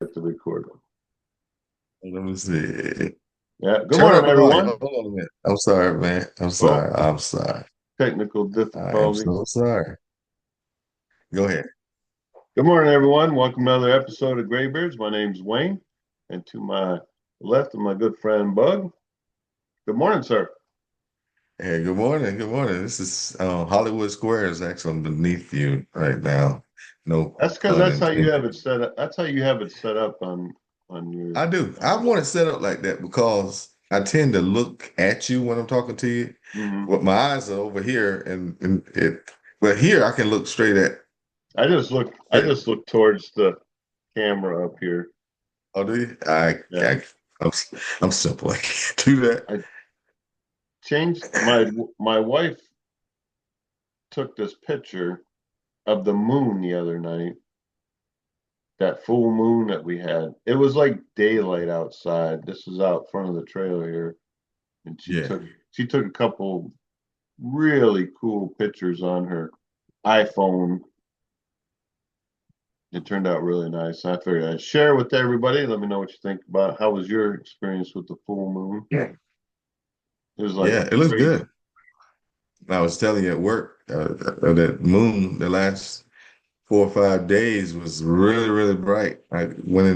The recorder. Let me see. Yeah. Good Turn up morning, the volume. everyone. Hold on a minute. I'm sorry, man. I'm Well, sorry. I'm sorry. technical I am difficulty. so sorry. Go ahead. Good morning, everyone. Welcome to another episode of Graybeards. My name's Wayne, and to my left is my good friend Bug. Good morning, sir. Hey, good morning. Good morning. This is Hollywood Square is actually beneath you right now. No That's because pun that's how you intended. have it set up. That's how you have it set up on your. I do. I want it set up like that because I tend to look at you when I'm talking to you. Mhm. But my eyes are over here, and it. But here I can look straight at. I just look. I at just look towards the camera up here. oh, do you? Yeah. I'm, I'm simple. I can't do that. I changed my wife took this picture of the moon the other night, that full moon that we had. It was like daylight outside. This is out front of the trailer here, and Yeah. she took a couple really cool pictures on her iPhone. It turned out really nice. I figured I'd share with everybody. Let me know what you think about how was your experience with the full moon. Yeah. It was like Yeah, it looks crazy. good. I was telling you at work that moon the last 4 or 5 days was really, really bright. I went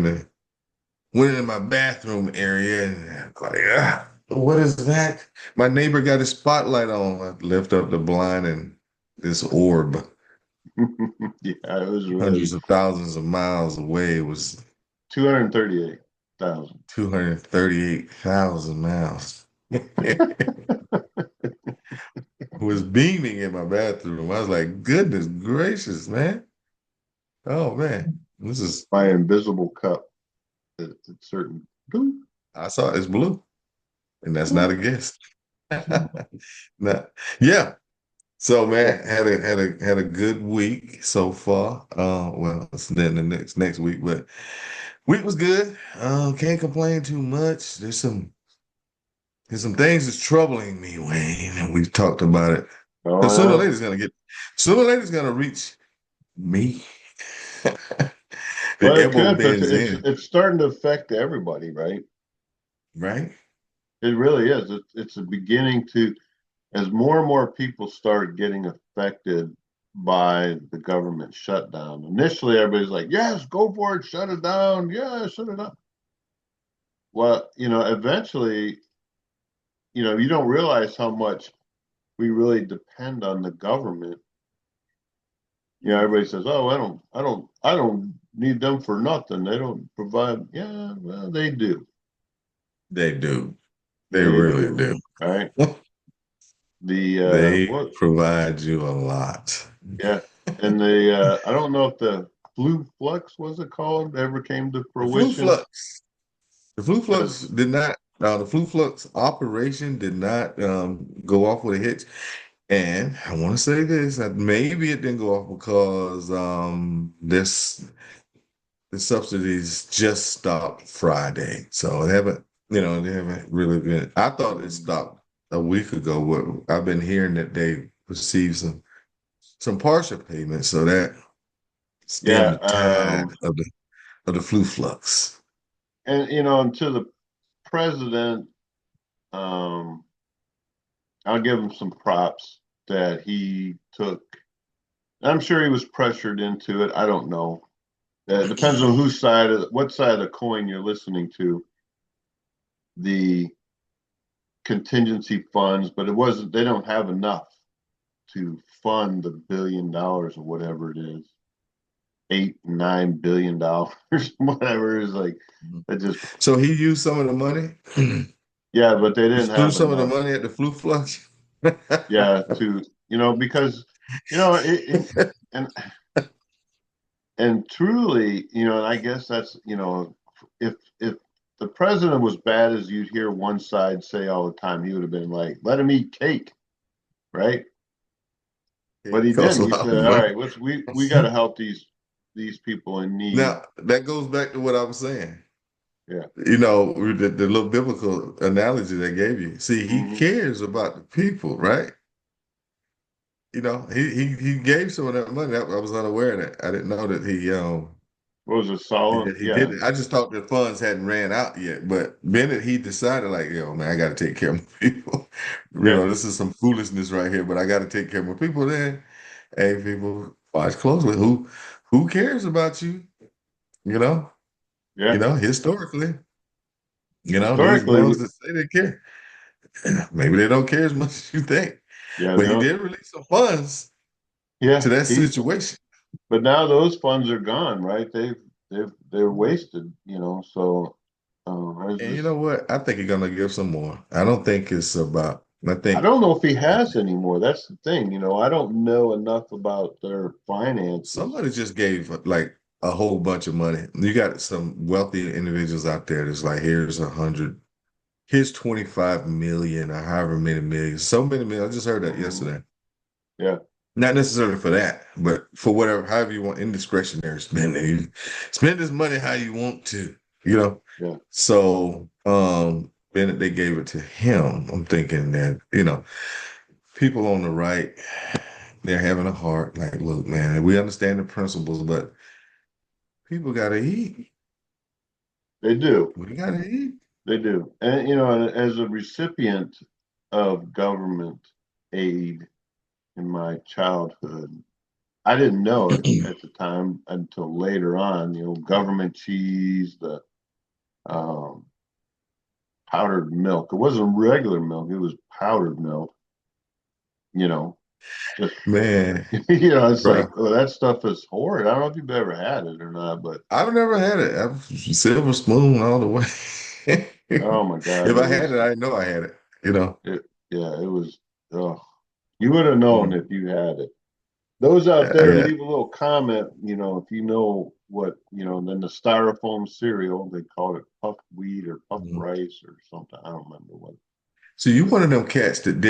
into my bathroom area and I was like, what is that? My neighbor got his spotlight on. I lift up the blind and this orb, Yeah, it was really hundreds of thousands of miles away, was 238,000. 238,000 miles. Was beaming in my bathroom. I was like, goodness gracious, man. Oh man, this is My invisible cup at certain. I saw it's blue, and that's not a guess. Nah. Yeah. So man, had a good week so far. Well, it's then the next week, but week was good. Can't complain too much. There's some things that's troubling me, Wayne, and we've talked about it. Oh Because sooner or yeah. later sooner or later it's gonna reach me. The Well, it elbow could, but bends it's in, it's starting to affect everybody, right? right? It really is. It's a beginning to, as more and more people start getting affected by the government shutdown. Initially, everybody's like, "Yes, go for it, shut it down. Yeah, shut it down." Well, eventually, you don't realize how much we really depend on the government. Everybody says, "Oh, I don't need them for nothing. They don't provide." Yeah, well, they do. They do. They They really do. do. All right. The They what? provide you a lot. Yeah, and the I don't know if the Blue Flux was it called ever came to The flu fruition flux. The flu flux because did not. The flu flux operation did not go off with a hitch. And I want to say this: that maybe it didn't go off because the subsidies just stopped Friday, so they haven't really been. I thought it stopped a week ago. But I've been hearing that they received some partial payments, so that stemmed yeah, the tide of the flu flux. and and to the president, um, I'll give him some props that he took. I'm sure he was pressured into it. I don't know. It depends on what side of the coin you're listening to. The contingency funds, but it wasn't. They don't have enough to fund the $1 billion or whatever it is, 8, $9 billion, whatever it is. Like that just So he used some of the money. yeah, but they He didn't threw have some of the enough. money at the flu flux. Yeah, to because and and truly, and I guess that's if the president was bad as you'd hear one side say all the time, he would have been like, let him eat cake, right? But It he costs a didn't. He lot of said, all money. right, we got to help these people in need. Now that goes back to what I was saying. Yeah. The little biblical analogy they gave you. See, he Hmm. cares about the people, right? He gave some of that money. I was unaware of that. I didn't know that he What was it, solid? He Yeah, did it. I just thought the funds hadn't ran out yet. But Bennett, he decided like, yo, man, I got to take care of my people. yeah, This is some foolishness right here, but I got to take care of my people. Then, hey, people, watch closely. Who cares about you? You know, yeah. historically, these Historically, ones that say they care, maybe they don't care as much as you think. yeah, But he no, did release some funds yeah. to that He, situation. but now those funds are gone, right? They're wasted, you know. So I was And you just, know what? I think he's gonna give some more. I don't think it's about. I I think don't know if he has anymore. That's the thing, you know. I don't know enough about their finances. somebody just gave like a whole bunch of money. You got some wealthy individuals out there that's like, here's 25 million or however many millions, so many million. I just heard that Mhm. yesterday. Yeah, Not necessarily for that, but for whatever, however you want, indiscretionary spending. You spend this money how you want to, you know. yeah. So, Bennett, they gave it to him. I'm thinking that, people on the right, they're having a heart. Like, look, man, we understand the principles, but people gotta eat. They do. We gotta eat. They do. And you know, as a recipient of government aid in my childhood, I didn't know it at the time until later on. You know, government cheese, the um, powdered milk. It wasn't regular milk; it was powdered milk. You know, just Man, it's like, bro, oh, that stuff is horrid. I don't know if you've ever had it or not, but I've never had it. I've silver spoon all the way. oh my God, If it I had was it, I know I had it. it. Yeah, it was. Oh, you would have known Mm. if you had it. Those out there, Yeah. leave a little comment, if you know what, then the styrofoam cereal, they call it puff wheat or puff Mhm. rice or something. I don't remember what. So you one of them cats that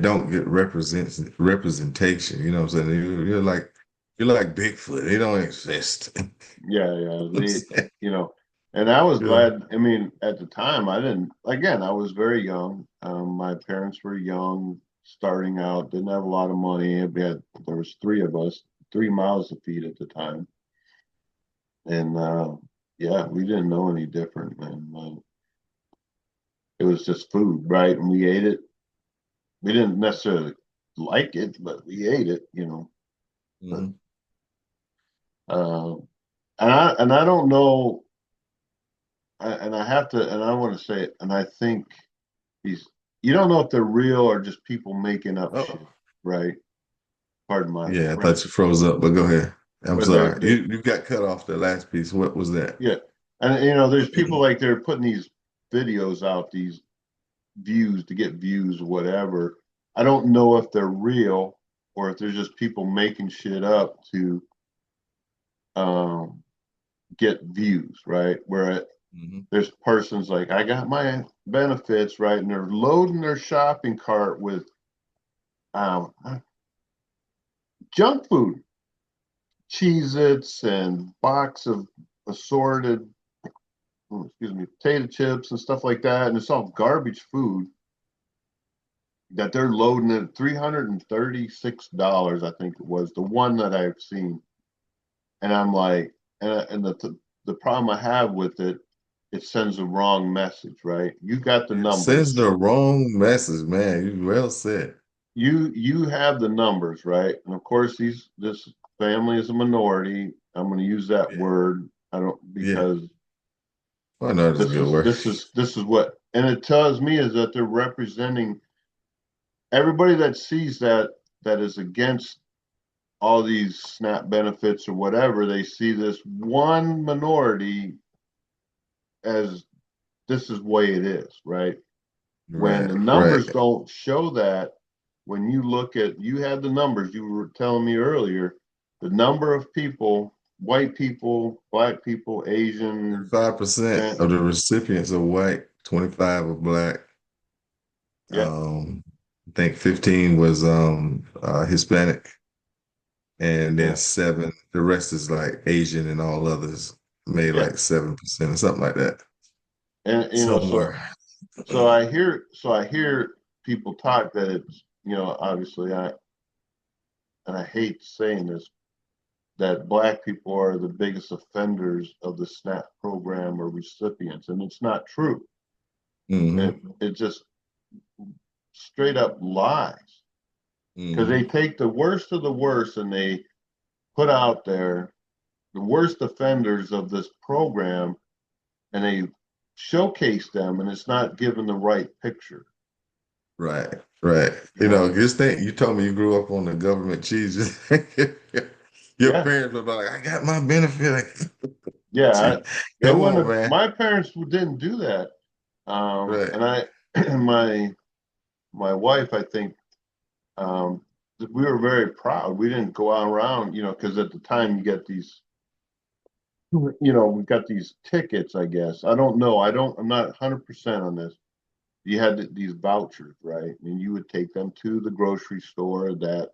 don't get representation. You know what I'm saying? You're like Bigfoot. They don't exist. Yeah, yeah. I'm saying? And I was Yeah. glad. I mean, at the time, I didn't, again, I was very young. My parents were young, starting out, didn't have a lot of money. There was three of us, 3 miles to feed at the time. And yeah, we didn't know any different. And it was just food, right? And we ate it. We didn't necessarily like it, but we ate it. But Mhm. uh, and I don't know, and I have to, and I want to say it, and I think these, you don't know if they're real or just people making up Oh, shit, right? Pardon my yeah. I thought French, you froze up, but go ahead. I'm but they're sorry. they You got cut off the last piece. What was that? yeah, and there's people like they're putting these videos out, these views to get views, whatever. I don't know if they're real or if they're just people making shit up to um, get views, right? Where Mhm. there's persons like, I got my benefits, right? And they're loading their shopping cart with um, junk food, Cheez-Its and box of assorted, excuse me, potato chips and stuff like that. And it's all garbage food that they're loading at $336, I think it was the one that I've seen. And I'm like, and the problem I have with it, it sends the wrong message, right? You got the It sends the numbers. wrong message, man. You well said. You have the numbers, right? And of course, this family is a minority. I'm going to use that Yeah. word. I don't Yeah. because Well, no, that's a this good is word. this is this is what, and it tells me is that they're representing everybody that sees that is against all these SNAP benefits or whatever. They see this one minority as this is the way it is, right? When Right. the Right. numbers don't show that, when you look at, you had the numbers, you were telling me earlier, the number of people, white people, black people, Asian, 35% Hispanic, of the recipients are white, 25 are black. yeah, I think 15 was Hispanic, and then yeah. seven, the rest is like Asian and all others made Yeah. like 7% or something like that. And Somewhere. so I hear people talk that it's, obviously, and I hate saying this, that Black people are the biggest offenders of the SNAP program or recipients, and it's not true. Mm-hmm. It just straight up lies, because they Mm-hmm. take the worst of the worst and they put out there the worst offenders of this program, and they showcase them, and it's not given the right picture. Right, right. You know, Just think, you told me you grew up on the government cheese. Your yeah, parents were like, I got my benefit. yeah. They Come wouldn't on, have. man. My parents didn't do that. Right. And I, my wife, I think, um, we were very proud. We didn't go out around, because at the time you get these, we got these tickets. I guess I don't know. I'm not 100% on this. You had these vouchers, right? And you would take them to the grocery store that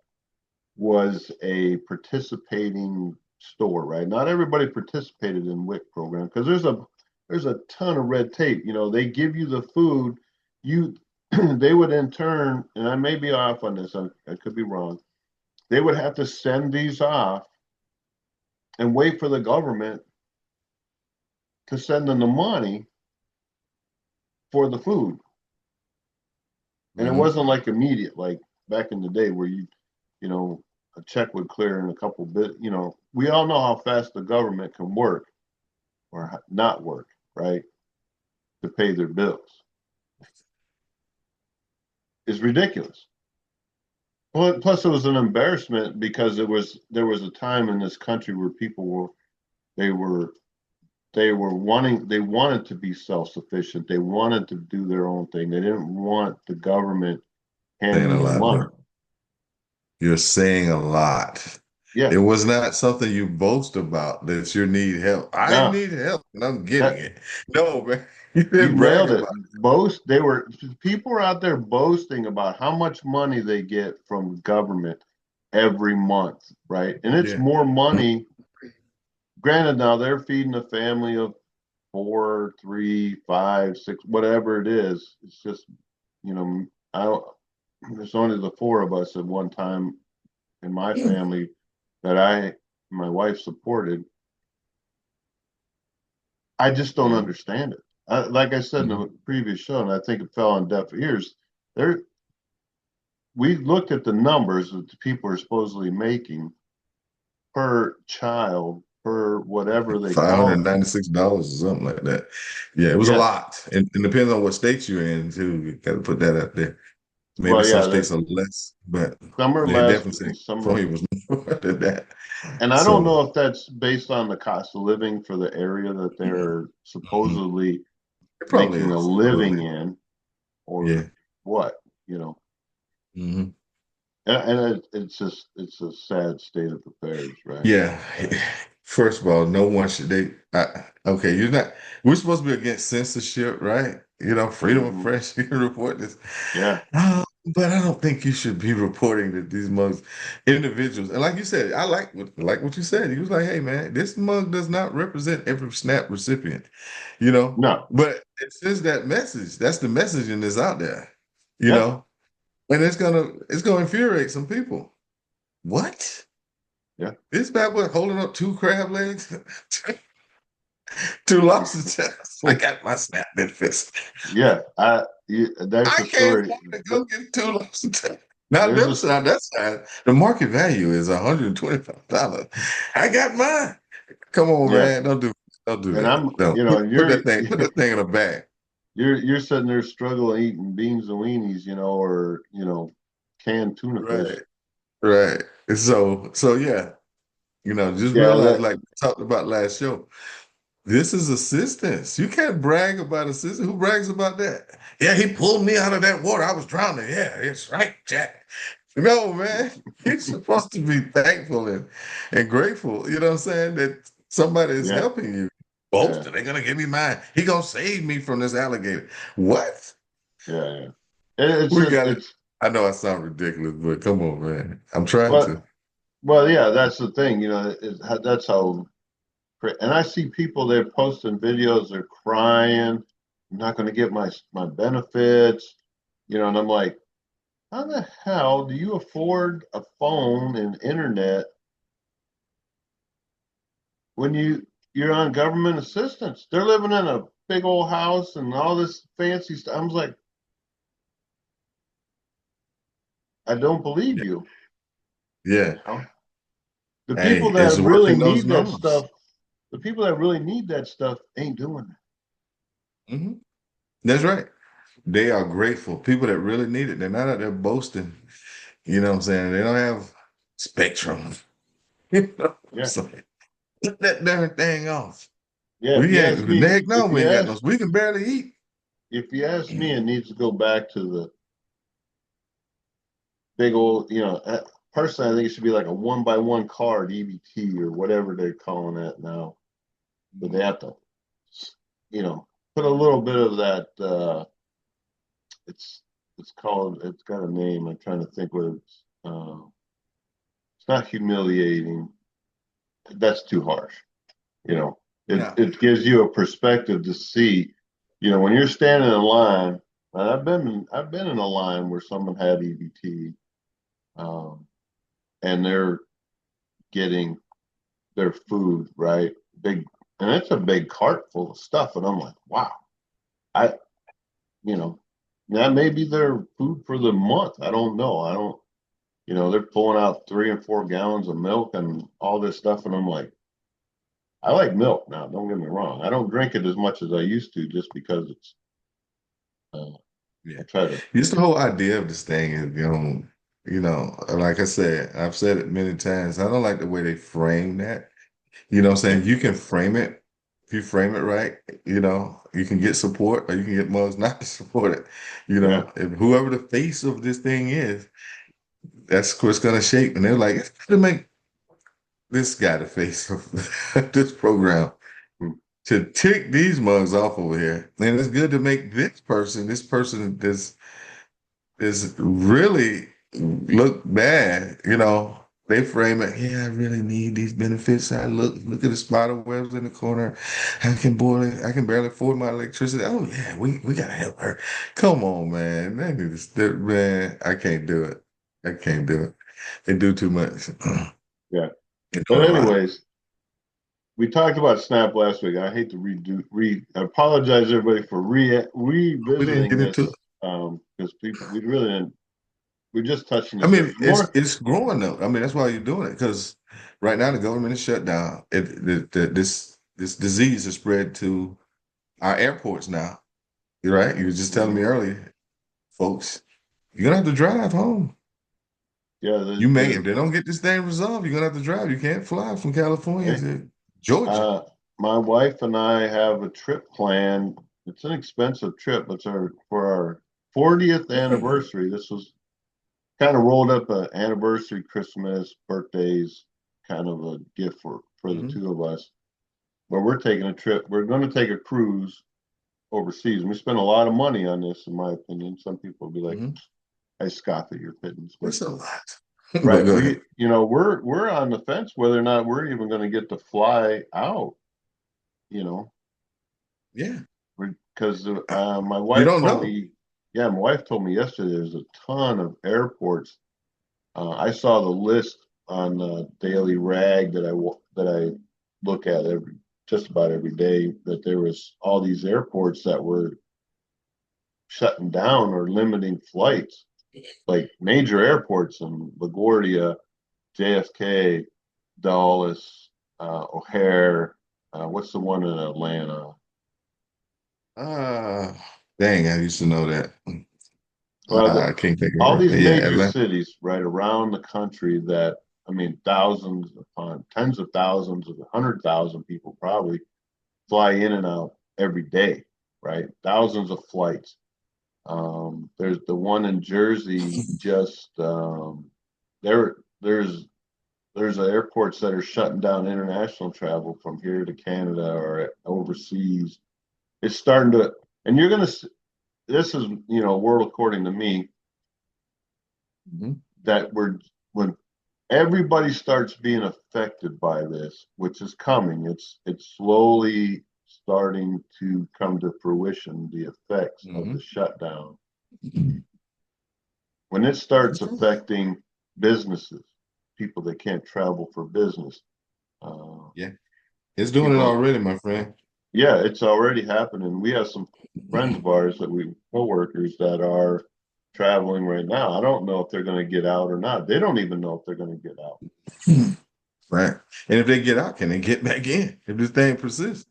was a participating store, right? Not everybody participated in WIC program because there's a ton of red tape. They give you the food, you they would in turn, and I may be off on this, I could be wrong. They would have to send these off and wait for the government to send them the money for the food. And it Hmm. wasn't like immediate, like back in the day where you know, a check would clear in a couple bit. We all know how fast the government can work or not work, right, to pay their bills. It's ridiculous. Well, plus, it was an embarrassment because there was a time in this country where people they were they wanted to be self-sufficient. They wanted to do their own thing. They didn't want the government Saying handing a them lot, money. bro. You're saying a lot. It Yeah, was not something you boast about that you need help. I no, need help and I'm getting that it. No, man. You you didn't brag nailed it. about People were out there boasting about how much money they get from government every month, right? And it. it's Yeah. more money. Granted, now they're feeding a family of four, three, five, six, whatever it is. It's just, I don't, there's only the four of us at one time in my family that my wife supported. I just don't Mhm. understand it. Like I said in Mhm. the previous show, and I think it fell on deaf ears. There, we looked at the numbers that the people are supposedly making per child, per whatever they call it. $596 or something like that. Yeah, it was a Yeah. lot. And depends on what state you're in too. You gotta put that out there. Maybe Well, some yeah, states are less, but some are they less definitely say and some are, California was more than that. and I don't know So if that's based on the cost of living for the area that they're mhm. supposedly It probably making a is. living Probably. in or Yeah. what, you know. Hmm. It's a sad state of affairs, right? Yeah. First of all, no one should okay, we're supposed to be against censorship, right? Freedom of Hmm. press, you can report this. Yeah. Uh, but I don't think you should be reporting that these mugs individuals, and like you said, I like what you said. He was like, hey man, this mug does not represent every SNAP recipient, you know. No. But it says that message. That's the messaging that's out there, you Yeah. know, and it's gonna infuriate some people. What? Yeah. This bad boy holding up two crab legs, two lobster tails. I got my SNAP benefits. Yeah. There's I a can't story. afford to go get two lobster tails. Now, There's them a side, that side, the market value is $125. I got mine. Come on, yeah. man. Don't do And that. I'm, No. Put that thing in a bag. you're sitting there struggling eating beans and weenies, or canned tuna Right. fish. Right. So yeah, just Yeah. realize like we talked about last show. This is assistance. You can't brag about assistance. Who brags about that? Yeah, he pulled me out of that water. I was drowning. Yeah, it's right, Jack. No, man. You're supposed to be thankful and grateful. You know what I'm saying? That somebody is Yeah. helping you. Yeah. Boasting, they're gonna give me mine. He gonna save me from this alligator. What? Yeah. Yeah. It's We just got it. it's I know I sound ridiculous, but come on, man. I'm trying well to. well yeah, that's the thing, that's how. And I see people, they're posting videos, they're crying, I'm not going to get my benefits, and I'm like, how the hell do you afford a phone and internet when you're on government assistance, they're living in a big old house and all this fancy stuff. I was like, I don't believe Yeah. you. Yeah. You know? The Hey, people it's that really working those need that numbers. stuff, the people that really need that stuff ain't doing Hmm. That's right. They are grateful. People that really need it, they're not out there boasting. You know what I'm saying? They don't have Spectrum. You know what it. I'm Yeah. saying? Get that darn thing off. Yeah. If We you ain't, ask me, heck no, we ain't got no, we can barely eat. it needs to go back to the big old, personally, I think it should be like a 1 by 1 card EBT or whatever they're calling that now. But they have to, put a little bit of that. It's it's got a name. I'm trying to think what it's not humiliating. That's too harsh. You know, it No. it gives you a perspective to see. When you're standing in line. And I've been in a line where someone had EBT, um, and they're getting their food, right? Big, and it's a big cart full of stuff. And I'm like, wow, I, you know, that may be their food for the month. I don't know. I don't, they're pulling out 3 and 4 gallons of milk and all this stuff. And I'm like, I like milk now. Don't get me wrong. I don't drink it as much as I used to just because uh, Yeah. I try to, Just the whole idea of this thing is, like I said, I've said it many times. I don't like the way they frame that. You know what I'm yeah, saying? You can frame it. If you frame it right, you can get support or you can get mugs not to support it. yeah, If whoever the face of this thing is, that's what's gonna shape. And they're like, it's to make this guy the face of this program mm, to tick these mugs off over here. And it's good to make this person is really look bad. They frame it. Yeah, I really need these benefits. Look at the spider webs in the corner. I can barely afford my electricity. Oh yeah, we gotta help her. Come on, man. Man, I can't do it. I can't do it. They do too much. yeah. They But doing a lot. anyways, we talked about Snap last week. I hate to I apologize everybody for We didn't revisiting get into it. this because people we really didn't. We're just touching the I mean, surface. it's More, it's growing though. I mean, that's why you're doing it because right now the government is shut down. This disease is spread to our airports now. You're right. You were just telling me mhm. earlier, folks, you're gonna have to drive home. Yeah, If they don't get this thing resolved, you're gonna have to drive. You can't fly from California hey, to Georgia. uh, my wife and I have a trip planned. It's an expensive trip. It's for our 40th Hmm. anniversary. This was kind of rolled up an anniversary, Christmas, birthdays, kind of a gift for the Hmm. two of us. But we're taking a trip. We're going to take a cruise overseas. And we spend a lot of money on this, in my opinion. Some people will be like, Hmm. I scoff at your pittance, but It's a lot. But right, go ahead. we're on the fence whether or not we're even going to get to fly out. You know, Yeah. because my You wife don't told know. me, yeah, my wife told me yesterday there's a ton of airports. I saw the list on the Daily Rag that I look at just about every day, that there was all these airports that were shutting down or limiting flights, like major airports in LaGuardia, JFK, Dulles, O'Hare. What's the one in Atlanta? Uh, dang, I used to know that. Well, I can't think of all it. these Yeah, major Atlanta. cities right around the country that, I mean, thousands upon tens of thousands of 100,000 people probably fly in and out every day, right? Thousands of flights. There's the one in Jersey. Just there, there's airports that are shutting down international travel from here to Canada or overseas. It's starting to, and you're gonna. This is world according to me, Mhm. that when everybody starts being affected by this, which is coming. It's slowly starting to come to fruition, the effects of the Mhm. shutdown. When it starts That's true. affecting businesses, people that can't travel for business, uh, Yeah. It's doing it People, already, my friend. yeah, it's already happening. We have some friends of ours that we coworkers that are traveling right now. I don't know if they're going to get out or not. They don't even know if they're going to get out. Right. And if they get out, can they get back in if this thing persists?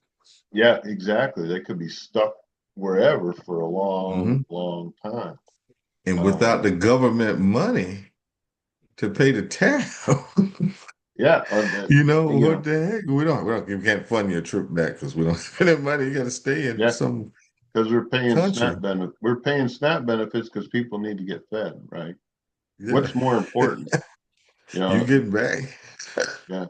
Yeah, exactly. They could be stuck wherever for a long, Hmm. long time. And without Um, the government money to pay the tariff, yeah, you what know, the heck? We can't fund your trip back because we don't have that money. You got to stay in yeah, some because country. we're paying SNAP benefits because people need to get fed, right? Yeah. What's more important? You You know, getting back. yeah.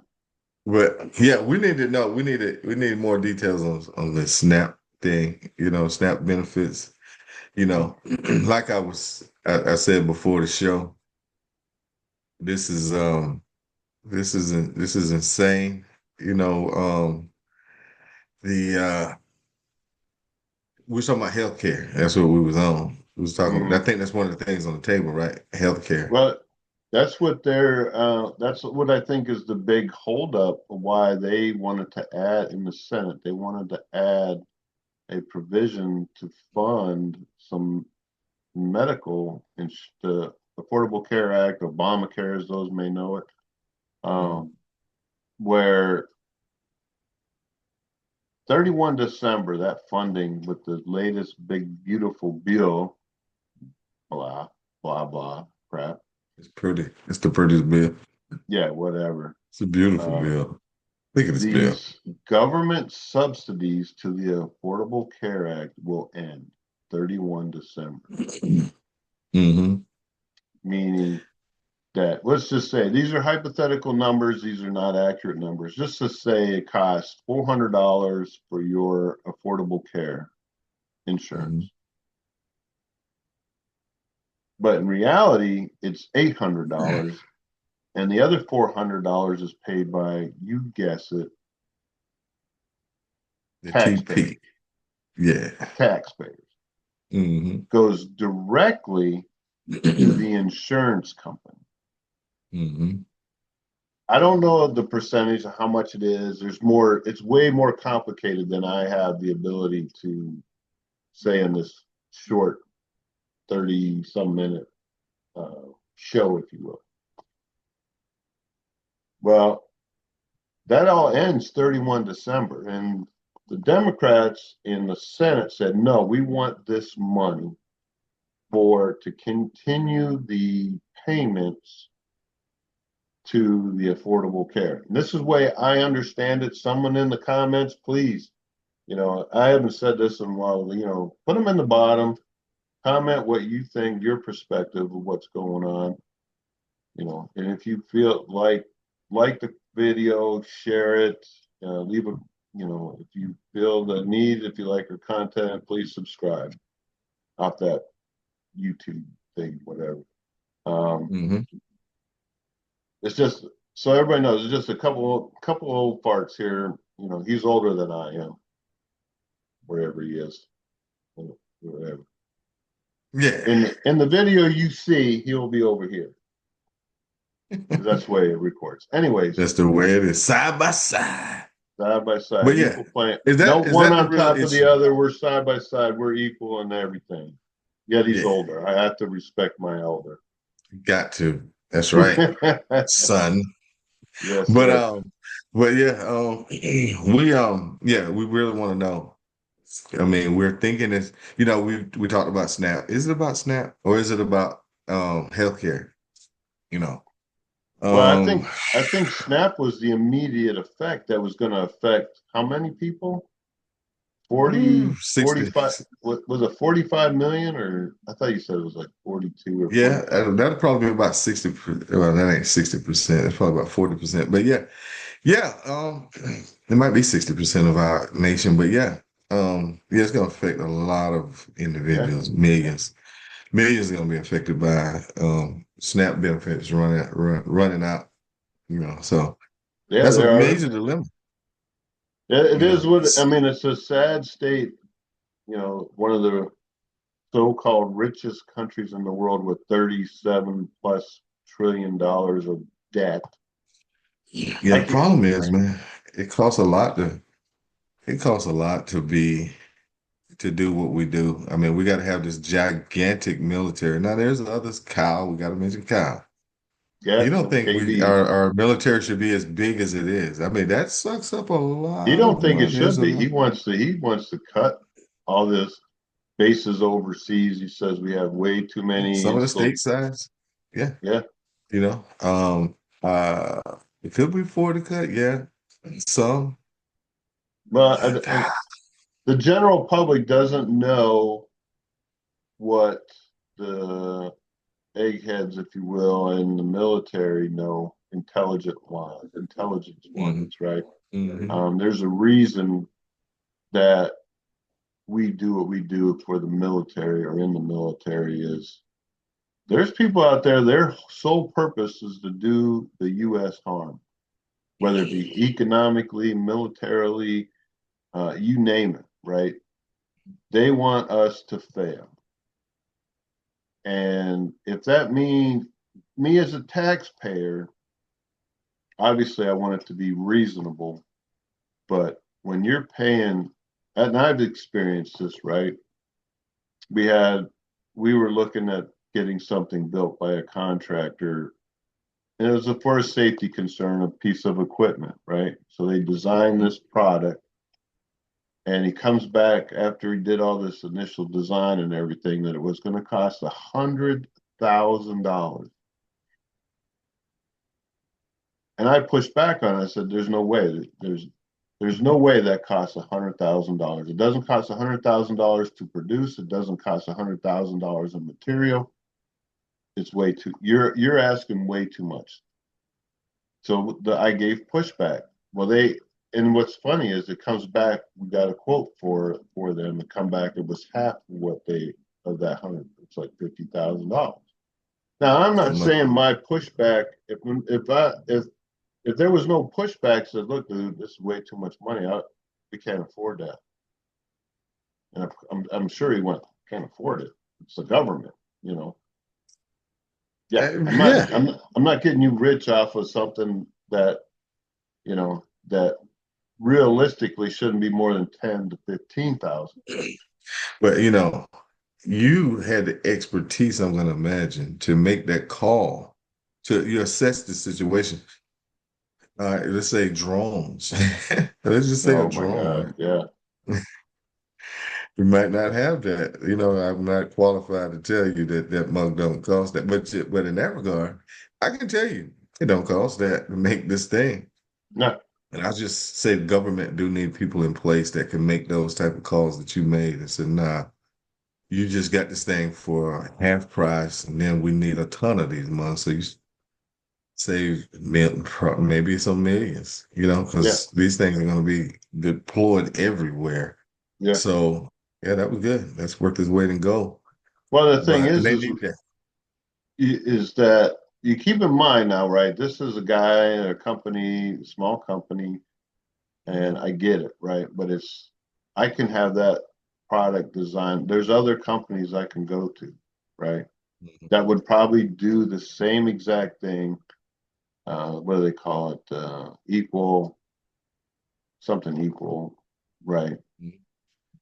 But yeah, we need to know. We need more details on the SNAP thing. SNAP benefits. Like I said before the show, this is this is insane. You know, the we were talking about healthcare. That's what we was on. We was talking. I Mhm. think that's one of the things on the table, right? Healthcare. Well, that's what I think is the big holdup of why they wanted to add in the Senate. They wanted to add a provision to fund some medical and the Affordable Care Act, Obamacare, as those may know it, Mhm. um, where 31 December, that funding with the latest big beautiful bill, blah blah blah crap, It's pretty. It's the prettiest bill. yeah, whatever. It's a beautiful Uh, bill. Look at this bill. these government subsidies to the Affordable Care Act will end 31 December, Hmm. meaning that let's just say these are hypothetical numbers, these are not accurate numbers. Just to say it costs $400 for your affordable care Hmm. insurance. But in reality, it's $800, and the other $400 is paid by, you guess it, The taxpayers. TP. Yeah. Taxpayers Hmm. goes directly to the insurance company. Hmm. I don't know the percentage of how much it is. There's more. It's way more complicated than I have the ability to say in this short 30 some minute show, if you will. Well, that all ends 31 December. And the Democrats in the Senate said, no, we want this money to continue the payments to the Affordable Care. And this is the way I understand it. Someone in the comments, please, I haven't said this in a while, put them in the bottom, comment what you think, your perspective of what's going on, and if you feel like the video, share it, leave a, if you feel the need, if you like our content, please subscribe off that YouTube thing, whatever. Um, Hmm. it's just so everybody knows. It's just a couple old farts here. He's older than I am, wherever he is, whatever. Yeah. In the video you see, he'll be over here because that's the way it records. Anyways, That's the way it is, side by side. side by But side, yeah, equal playing. is No that is one that the on real top of the issue? other. We're side by side. We're equal in everything. Yet he's Yeah, older. I have to respect my elder. got to. That's right, Yes, son. But sir. yeah, we really want to know. I mean, we're thinking this, we talked about SNAP. Is it about SNAP or is it about healthcare? You know, Well, um I think SNAP was the immediate effect that was going to affect how many people? 40, 60. 45. What was it, 45 million? Or I thought you said it was like 42 or Yeah, 45. that'll probably be about 60%. Well, that ain't 60%. It's probably about 40%. But yeah, yeah, it might be 60% of our nation, but yeah, it's gonna affect a lot of Yeah, individuals, millions. Millions are gonna be affected by SNAP benefits running out, So yeah, that's a there are. major dilemma, Yeah, it you is know. what I mean. It's a sad state. One of the so-called richest countries in the world with 37 plus trillion dollars of debt. Yeah, I the can't. problem is, man, it costs a lot to do what we do. I mean, we got to have this gigantic military. Now, there's others, Kyle. We got to mention Kyle. Yeah, You don't and think KB. our military should be as big as it is? I mean, that sucks up a He lot don't of think it money. There's should a be. lot. He wants to cut all this bases overseas. He says we have way too many Some of the installed. state sides, yeah, Yeah, you know, uh, it could be for the cut, yeah. Some, but but the general public doesn't know what the eggheads, if you will, in the military know intelligence mhm, wise, right? mhm. There's a reason that we do what we do for the military or in the military is there's people out there, their sole purpose is to do the U.S. harm, whether it be economically, militarily, you name it, right? They want us to fail. And if that means me as a taxpayer, obviously I want it to be reasonable. But when you're paying, and I've experienced this, right? We had, we were looking at getting something built by a contractor. And it was for a safety concern, a piece of equipment, right? So they designed this product, and he comes back after he did all this initial design and everything that it was going to cost $100,000. And I pushed back on it. I said, "There's no way. There's no way that costs $100,000. It doesn't cost $100,000 to produce. It doesn't cost $100,000 in material. It's way too. You're asking way too much." So I gave pushback. Well, and what's funny is it comes back. We got a quote for them to come back. It was half what they of that hundred. It's like $50,000. Now I'm So not much. saying my pushback. If there was no pushback, said, "Look, dude, this is way too much money. We can't afford that." And I'm sure he went, "Can't afford it. It's the government, you know." Yeah, I'm not. Yeah. I'm not getting you rich off of something that that realistically shouldn't be more than 10 to 15,000. But you had the expertise, I'm going to imagine, to make that call, to you assess the situation. Let's say drones. Let's just say a Oh my drone. God, yeah, You might not have that. I'm not qualified to tell you that that mug don't cost that. But in that regard, I can tell you it don't cost that to make this thing. no, And I just say the government do need people in place that can make those type of calls that you made and say, nah, you just got this thing for half price, and then we need a ton of these months. So you save maybe some millions, yeah, because these things are going to be deployed everywhere. yeah. So yeah, that was good. That's worth its weight in gold. Well, the thing But and is, they is need that. is that you keep in mind now, right? This is a guy, a company, small company, and I get it, right? But I can have that product design. There's other companies I can go to, right? Mhm. That would probably do the same exact thing. What do they call it? Something equal, right?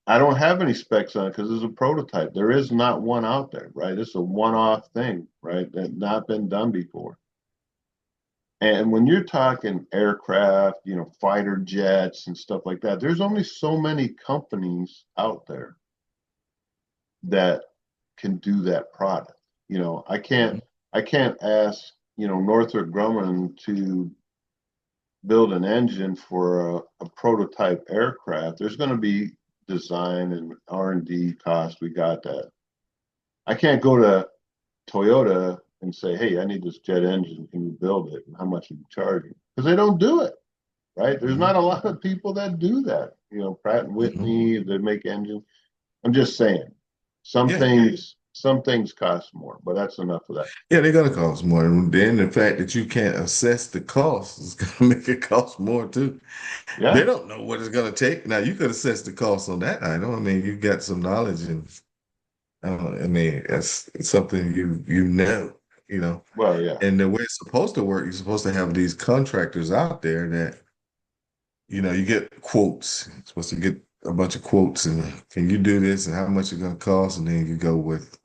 I don't have any specs on it because it's a prototype. There is not one out there, right? It's a one-off thing, right? That not been done before. And when you're talking aircraft, fighter jets and stuff like that, there's only so many companies out there that can do that product. I can't Mhm. I can't ask, Northrop Grumman to build an engine for a prototype aircraft. There's going to be design and R&D cost. We got that. I can't go to Toyota and say, "Hey, I need this jet engine. Can you build it? And how much are you charging?" Because they don't do it, right? There's Mhm. not a lot of people that do that. Pratt and Mhm. Whitney, they make engines. I'm just saying, Yeah. some things cost more, but that's enough of that. Yeah, they're gonna cost more. And then the fact that you can't assess the cost is gonna make it cost more too. They Yeah, don't know what it's gonna take. Now you could assess the cost on that item. I mean, you got some knowledge and I mean, that's something you know. well, yeah, And the way it's supposed to work, you're supposed to have these contractors out there that you get quotes. You're supposed to get a bunch of quotes and can you do this and how much it's going to cost? And then you go with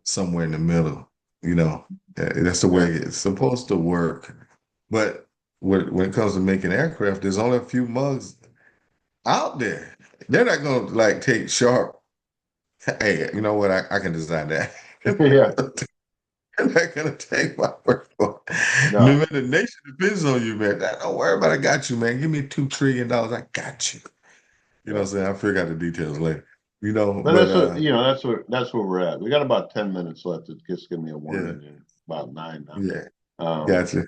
somewhere in the middle, you know. That's the way Yeah. it's supposed to work. But when it comes to making aircraft, there's only a few mugs out there. They're not going to like take sharp. Hey, you know what? I can design that. Yeah. They're not gonna take my word for it. No. Man, the nation depends on you, man. Don't worry about it. I got you, man. Give me $2 trillion. I got you. You know Yeah. what I'm saying? I figure out the details later. You know, But but that's where we're at. We got about 10 minutes left. It's just give me a yeah, warning here. About nine now. yeah, Um, gotcha.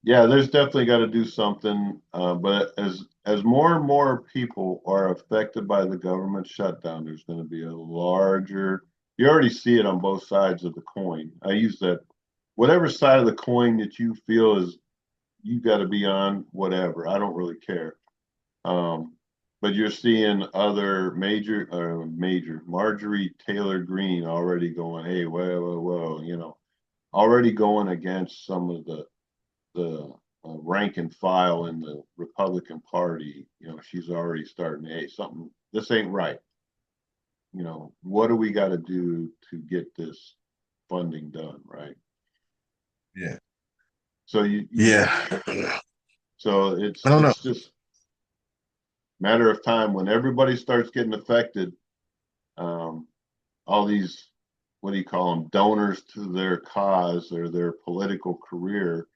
yeah, there's definitely got to do something. But as more and more people are affected by the government shutdown, there's going to be a larger. You already see it on both sides of the coin. I use that. Whatever side of the coin that you feel is you got to be on, whatever. I don't really care. Um, but you're seeing other major Marjorie Taylor Greene already going, hey, whoa, whoa, whoa, already going against some of the rank and file in the Republican Party. She's already starting, hey, something, this ain't right. What do we got to do to get this funding done, right? Yeah, So you yeah. so I it's don't know. it's just matter of time when everybody starts getting affected. Um, all these, what do you call them, donors to their cause or their political career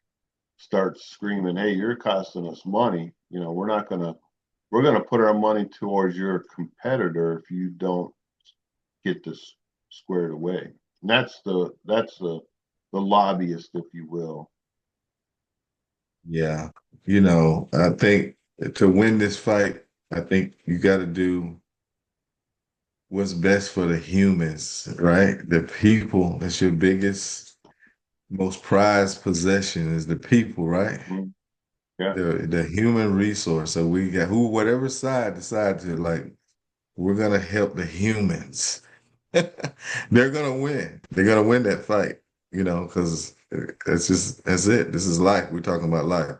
start screaming, hey, you're costing us money. We're going to put our money towards your competitor if you don't get this squared away. And that's the lobbyist, if you will. Yeah, I think to win this fight, I think you got to do what's best for the humans, right? The people. That's your biggest, most prized possession is the people, right? Mhm. Yeah. The human resource. So we got whatever side decides to like, we're gonna help the humans. They're gonna win. They're gonna win that fight, because that's it. This is life. We're talking about life.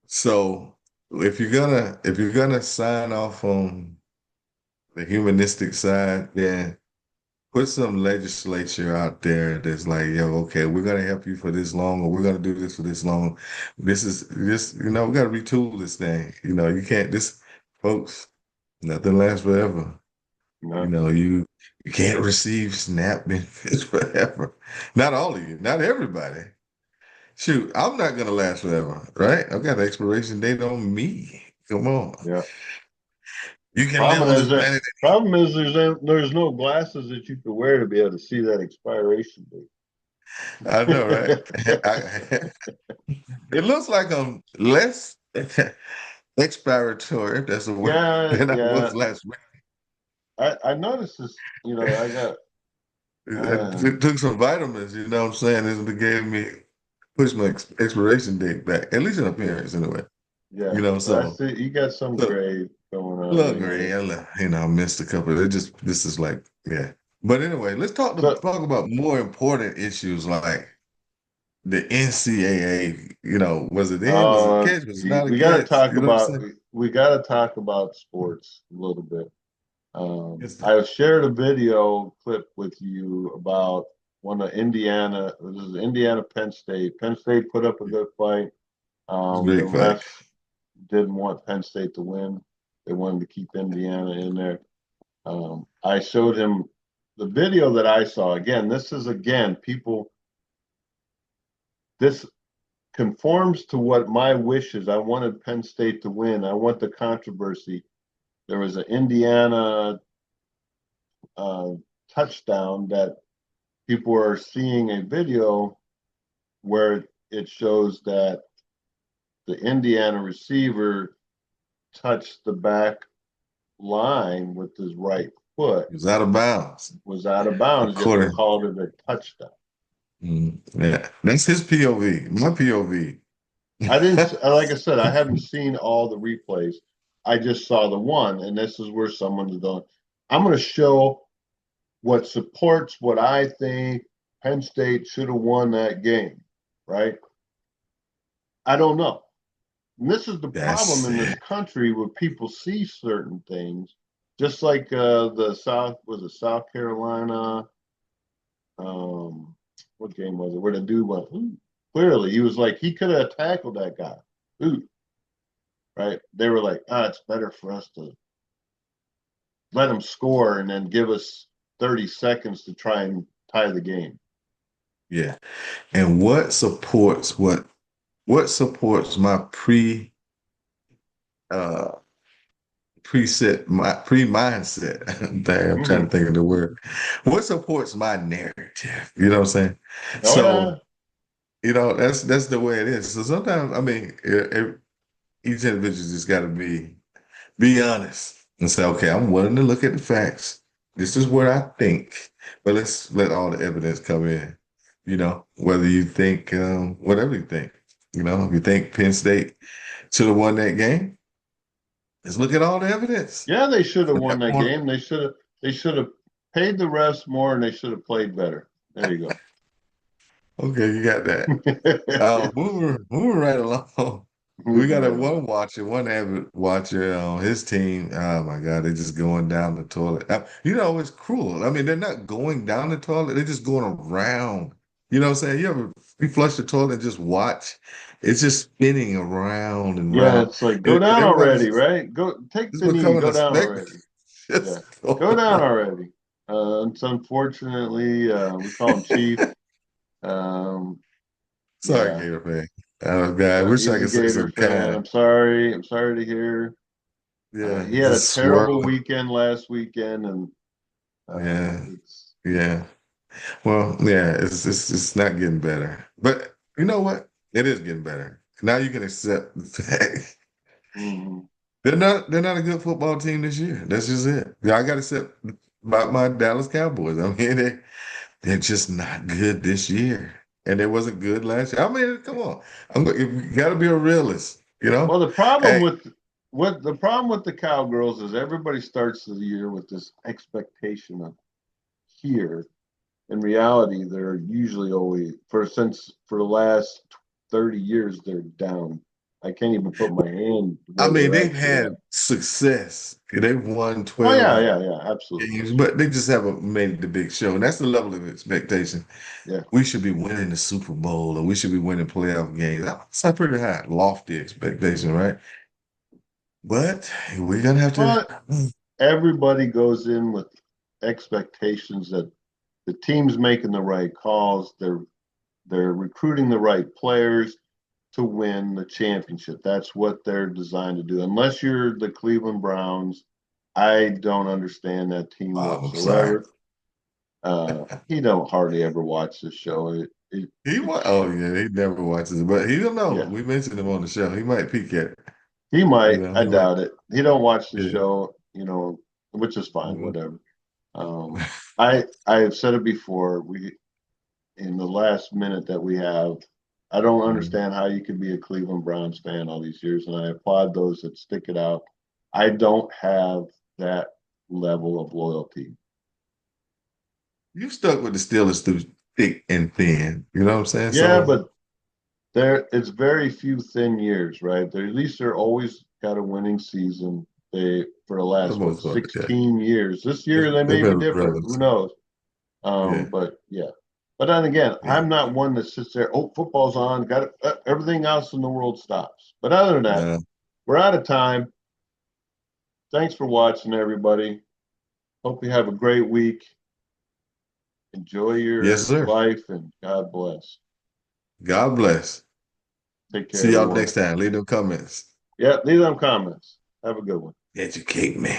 So if you're gonna sign off on the humanistic side, then put some legislature out there that's like, yo, okay, we're gonna help you for this long, or we're gonna do this for this long. We gotta retool this thing. You can't this folks, nothing lasts forever. You No. know, you can't receive SNAP benefits forever. Not all of you, not everybody. Shoot, I'm not gonna last forever, right? I've got an expiration date on me. Come on. Yeah. You can live Problem on this is that planet. problem is there's no glasses that you can wear to be able to see that expiration I know, right? date. It looks like I'm less expiratory, if that's a word, Yeah, than I yeah. was last week. I noticed this. I got. I Uh, took some vitamins, you know what I'm saying? This gave me, pushed my expiration date back, at least in yeah, appearance anyway. yeah. Well, I So see you got some look, gray going on look, in Gray, here. I missed a couple. This is like, yeah. But anyway, let's So, talk about more important issues like the NCAA. Was it in? Was it a catch? Was it gee, not a catch? You know what I'm saying? we got to talk about sports a little bit. It's the I shared a video clip with you about one of Indiana. This is Indiana Penn State. Penn State put up a good fight. it's a The great fight. refs didn't want Penn State to win. They wanted to keep Indiana in there. I showed him the video that I saw. Again, this is people. This conforms to what my wish is. I wanted Penn State to win. I want the controversy. There was an Indiana uh, touchdown that people are seeing a video where it shows that the Indiana receiver touched the back line with his right foot, It was out of bounds, was out of bounds, yet they according. called it a touchdown. Yeah, that's his POV. My POV. I didn't, like I said, I haven't seen all the replays. I just saw the one, and this is where someone's going. I'm going to show what supports what I think Penn State should have won that game, right? I don't know. And this is the problem That's in this it. country where people see certain things, just like the South was it South Carolina. What game was it? Where the dude went, ooh, clearly he was like he could have tackled that guy. Ooh, right? They were like, it's better for us to let him score and then give us 30 seconds to try and tie the game. Yeah. And what supports my uh pre mindset. Dang, I'm trying to Mm-hmm. think of the word. What supports my narrative? You know what I'm saying? Oh yeah, So, that's the way it is. So sometimes, I mean, each individual just got to be honest and say, okay, I'm willing to look at the facts. This is what I think, but let's let all the evidence come in. Whether you think whatever you think. If you think Penn State should have won that game, let's look at all the evidence. yeah. They should have From won that that point, game. They should have paid the refs more, and they should have played better. There you okay, you got that. go. Moving right along. We Moving got a right along. one watcher, one avid watcher on his team. Oh my God, they're just going down the toilet. It's cruel. I mean, they're not going down the toilet, they're just going around. You know what I'm saying? You flush the toilet and just watch. It's just spinning around and Yeah, around. it's like go And down everybody's already, right? Go take it's the knee, becoming go a down spectacle. already. Yeah, Just go going down around. already. It's unfortunately we call him Chief. Um, Sorry, yeah, Gator fan. Oh God, I wish he's I a could say Gator something fan. kind. I'm sorry. I'm sorry to hear. Yeah, He had a just terrible swirling. weekend last weekend, and Yeah, it's yeah. Well, yeah, it's not getting better. But you know what? It is getting better. Now you can accept the fact mhm. they're not a good football team this year. That's just it. Yeah, I got to accept my Dallas Cowboys. I mean, they're just not good this year, and they wasn't good last year. I mean, come on, you got to be a realist, you Well, know. the problem Hey, with what the problem with the Cowgirls is everybody starts the year with this expectation of here. In reality, they're usually always for the last 30 years they're down. I can't even put my hand I where mean, they're they've actually at. had success. They've won Oh yeah, 12 yeah, yeah, absolutely. games, but they just haven't made the big show, and that's the level of expectation. Yeah. We should be winning the Super Bowl, or we should be winning playoff games. That's a pretty high, lofty expectation, right? But we're gonna have to. But everybody goes in with expectations that the team's making the right calls. They're recruiting the right players to win the championship. That's what they're designed to do. Unless you're the Cleveland Browns, I don't understand that team Oh, I'm sorry. whatsoever. He don't hardly ever watch this show. He It wa Oh yeah, he never watches it, but he don't know. yeah, We mentioned him on the show. He might peek at it. he might. I He might. doubt it. He don't watch the Yeah. show, which is fine. Mhm. Whatever. I have said it before. We in the last minute that we have, I don't Mhm. understand how you could be a Cleveland Browns fan all these years, and I applaud those that stick it out. I don't have that level of loyalty. You stuck with the Steelers through thick and thin. You know what I'm saying? Yeah, So but it's very few thin years, right? They at least they're always got a winning season. They for the for the last most part, yeah, 16 years. This year they they've may be been different. relevant. Who knows? Yeah, But yeah. But then again, yeah. I'm not one that sits there. Oh, football's on. Got it. Everything else in the world stops. But other than that, No. we're out of time. Thanks for watching, everybody. Hope you have a great week. Enjoy Yes, your sir. life and God bless. God bless. Take care, See y'all everyone. next time. Leave them comments. Yeah, leave them comments. Have a good one. Educate me.